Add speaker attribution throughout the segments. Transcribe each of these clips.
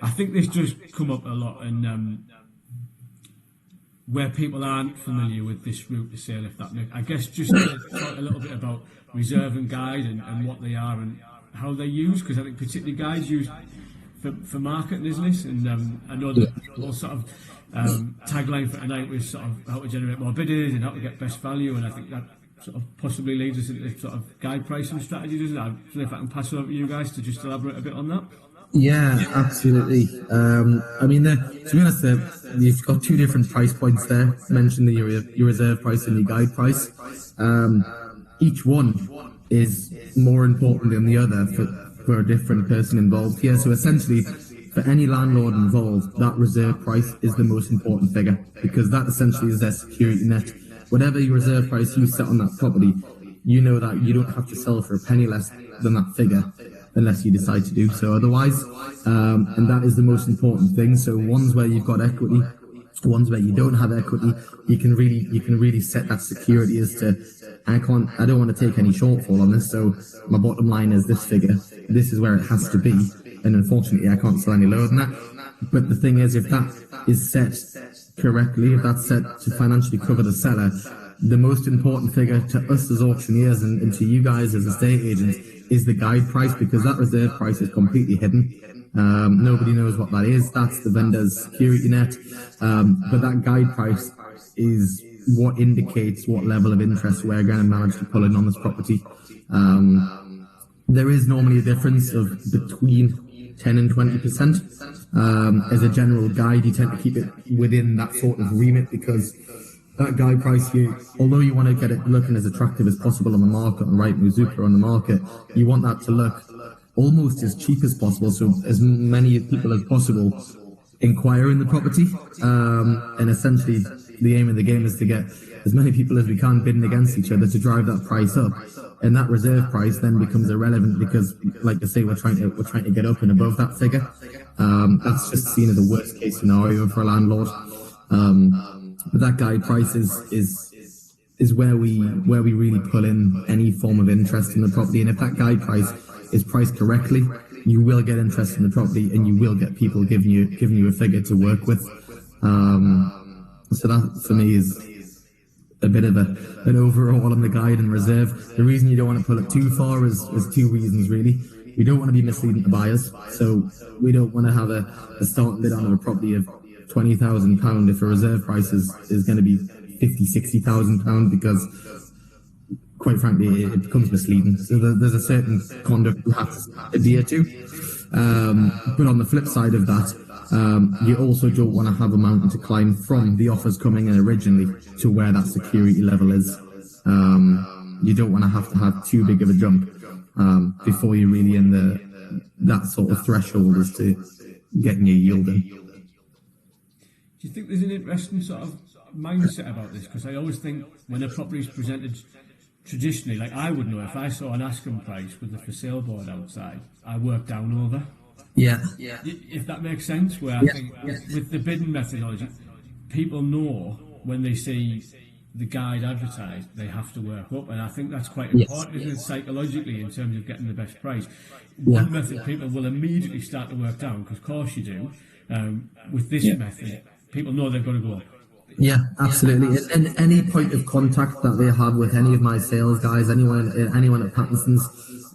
Speaker 1: I think this does come up a lot, and where people aren't familiar with this route to sale, if that makes, I guess just to talk a little bit about reserve and guide and what they are and how they're used, because I think particularly guides used for marketing, isn't it? And I know that all sort of tagline for tonight was sort of how to generate more bidders and how to get best value, and I think that sort of possibly leads us into sort of guide pricing strategy, doesn't it? So if I can pass it over to you guys to just elaborate a bit on that.
Speaker 2: Yeah, absolutely. I mean, to be honest, you've got two different price points there. You mentioned your reserve price and your guide price. Each one is more important than the other for a different person involved here. So essentially, for any landlord involved, that reserve price is the most important figure, because that essentially is their security net. Whatever your reserve price you set on that property, you know that you don't have to sell for a penny less than that figure unless you decide to do so otherwise. And that is the most important thing. So ones where you've got equity, ones where you don't have equity, you can really set that security as to, I don't want to take any shortfall on this, so my bottom line is this figure. This is where it has to be, and unfortunately I can't sell any lower than that. But the thing is, if that is set correctly, if that's set to financially cover the seller, the most important figure to us as auctioneers and to you guys as estate agents is the guide price, because that reserve price is completely hidden. Nobody knows what that is. That's the vendor's security net. But that guide price is what indicates what level of interest we're going to manage to pull in on this property. There is normally a difference of between 10 and 20%. As a general guide, you tend to keep it within that sort of remit, because that guide price, although you want to get it looking as attractive as possible on the market, on Rightmove, Zoopla, on the market, you want that to look almost as cheap as possible, so as many people as possible inquire in the property. And essentially, the aim of the game is to get as many people as we can bidding against each other to drive that price up. And that reserve price then becomes irrelevant, because, like I say, we're trying to get up and above that figure. That's just seen as a worst case scenario for a landlord. But that guide price is where we really pull in any form of interest in the property. And if that guide price is priced correctly, you will get interest in the property, and you will get people giving you a figure to work with. So that for me is a bit of an overall on the guide and reserve. The reason you don't want to pull it too far is two reasons really. We don't want to be misleading to buyers, so we don't want to have a starting bid on a property of £20,000 if a reserve price is going to be £50,000-60,000, because quite frankly it becomes misleading. So there's a certain conduct you have to adhere to. But on the flip side of that, you also don't want to have a mountain to climb from the offers coming in originally to where that security level is. You don't want to have too big of a jump before you're really in that sort of threshold as to getting your yield in.
Speaker 1: Do you think there's an interesting sort of mindset about this? Because I always think when a property is presented traditionally, like I would know if I saw an asking price with the for sale board outside, I work down over.
Speaker 2: Yeah.
Speaker 1: If that makes sense, where I think with the bidding methodology, people know when they see the guide advertised, they have to work up, and I think that's quite important, isn't it, psychologically, in terms of getting the best price. One method, people will immediately start to work down, because of course you do. With this method, people know they've got to go up.
Speaker 2: Yeah, absolutely. And any point of contact that they have with any of my sales guys, anyone at Pattinson's,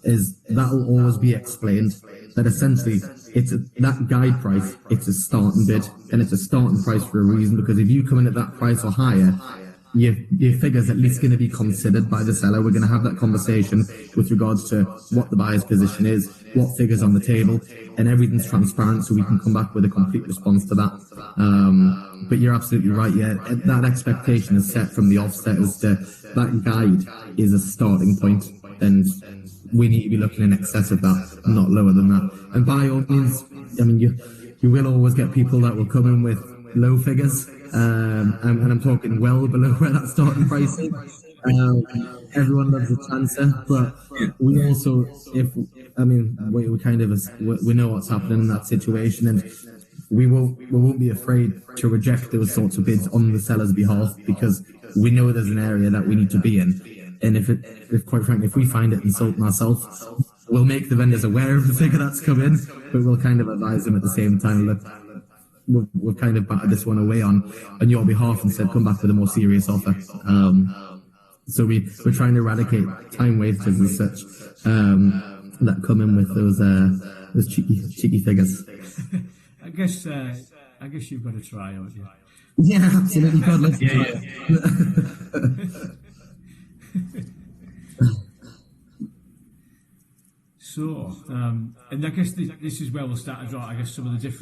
Speaker 2: is that will always be explained. That essentially, that guide price, it's a starting bid, and it's a starting price for a reason, because if you come in at that price or higher, your figure's at least going to be considered by the seller. We're going to have that conversation with regards to what the buyer's position is, what figure's on the table, and everything's transparent, so we can come back with a complete response to that. But you're absolutely right, that expectation is set from the offset as to that guide is a starting point, and we need to be looking in excess of that, not lower than that. And by all means, I mean, you will always get people that will come in with low figures, and I'm talking well below where that starting price is. Everyone loves a chancer, but we also, we know what's happening in that situation, and we won't be afraid to reject those sorts of bids on the seller's behalf, because we know there's an area that we need to be in. And if quite frankly, if we find it insulting ourselves, we'll make the vendors aware of the figure that's come in, but we'll kind of advise them at the same time that we've kind of batted this one away on your behalf and said come back with a more serious offer. So we're trying to eradicate time wasters and such that come in with those cheeky figures.
Speaker 1: I guess you've got to try, haven't you?
Speaker 2: Yeah, absolutely. God, let's try.
Speaker 1: So, and I guess this is where we'll start to draw, I guess, some of the different